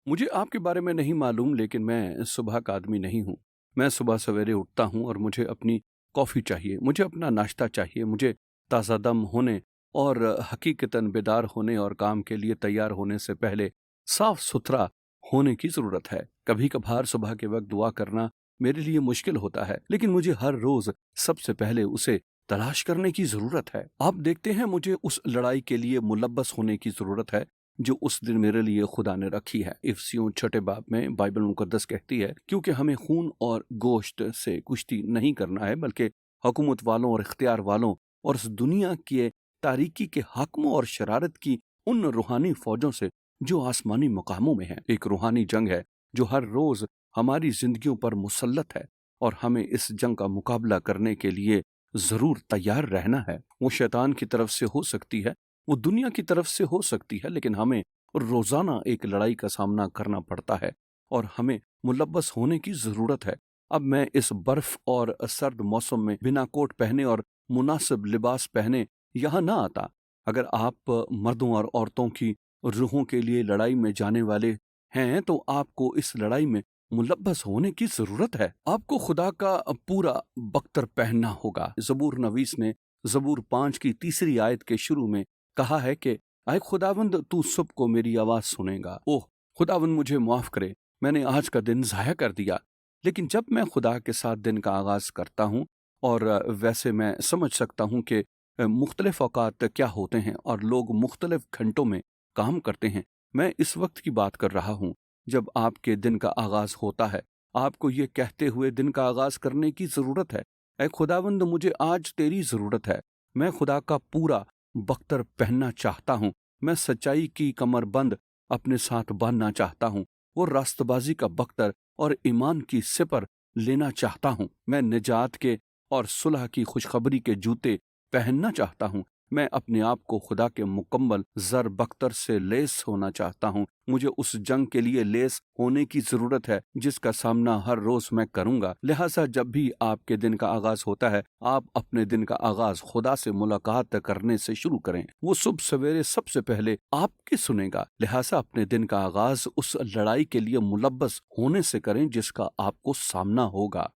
मुझे आपके बारे में नहीं मालूम, लेकिन मैं सुबह का आदमी नहीं हूँ। मैं सुबह सवेरे उठता हूँ और मुझे अपनी कॉफ़ी चाहिए, मुझे अपना नाश्ता चाहिए, मुझे ताज़ा दम होने और हकीकतन बेदार होने और काम के लिए तैयार होने से पहले साफ-सुथरा होने की ज़रूरत है। कभी-कभार सुबह के वक़्त दुआ करना मेरे लिए मुश्किल होता है, लेकिन मुझे हर रोज़ सबसे पहले उसे तलाश करने की ज़रूरत है। आप देखते हैं, मुझे उस लड़ाई के लिए मुलव्वस होने की ज़रूरत है जो उस दिन मेरे लिए खुदा ने रखी है। इफिसियों छठे बाब में बाइबल मुकद्दस कहती है, क्योंकि हमें खून और गोश्त से कुश्ती नहीं करना है, बल्कि हुकूमत वालों और इख्तियार वालों और इस दुनिया के तारीकी के हाकिमों और शरारत की उन रूहानी फौजों से जो आसमानी मकामों में है। एक रूहानी जंग है जो हर रोज हमारी जिंदगियों पर मुसल्लत है और हमें इस जंग का मुकाबला करने के लिए जरूर तैयार रहना है। वो शैतान की तरफ से हो सकती है, वो दुनिया की तरफ से हो सकती है, लेकिन हमें रोजाना एक लड़ाई का सामना करना पड़ता है और हमें मुलव्वस होने की जरूरत है। अब मैं इस बर्फ और सर्द मौसम में बिना कोट पहने और मुनासिब लिबास पहने यहाँ ना आता। अगर आप मर्दों और औरतों की रूहों के लिए लड़ाई में जाने वाले हैं तो आपको इस लड़ाई में मुलव्वस होने की जरूरत है। आपको खुदा का पूरा बख्तर पहनना होगा। जबूर नवीस ने जबूर 5 की तीसरी आयत के शुरू में कहा है कि आए खुदावंद, तू सुबह को मेरी आवाज सुनेगा। ओह खुदावंद, मुझे माफ करे, मैंने आज का दिन ज़ाया कर दिया। लेकिन जब मैं खुदा के साथ दिन का आगाज करता हूँ और वैसे मैं समझ सकता हूँ कि मुख्तलिफ औकात क्या होते हैं और लोग मुख्तलिफ घंटों में काम करते हैं। मैं इस वक्त की बात कर रहा हूँ जब आपके दिन का आगाज होता है। आपको ये कहते हुए दिन का आगाज करने की ज़रूरत है, ऐ खुदावंद, मुझे आज तेरी ज़रूरत है। मैं खुदा का पूरा बख्तर पहनना चाहता हूँ। मैं सच्चाई की कमरबंद अपने साथ बांधना चाहता हूँ। वो रास्तबाजी का बख्तर और ईमान की सिपर लेना चाहता हूँ। मैं निजात के और सुलह की खुशखबरी के जूते पहनना चाहता हूँ। मैं अपने आप को खुदा के मुकम्मल जर बख्तर से लेस होना चाहता हूँ। मुझे उस जंग के लिए लेस होने की जरूरत है जिसका सामना हर रोज मैं करूंगा। लिहाजा जब भी आपके दिन का आगाज होता है, आप अपने दिन का आगाज खुदा से मुलाकात करने से शुरू करें। वो सुबह सवेरे सबसे पहले आपकी सुनेगा। लिहाजा अपने दिन का आगाज उस लड़ाई के लिए मुलव्वस होने से करें जिसका आपको सामना होगा।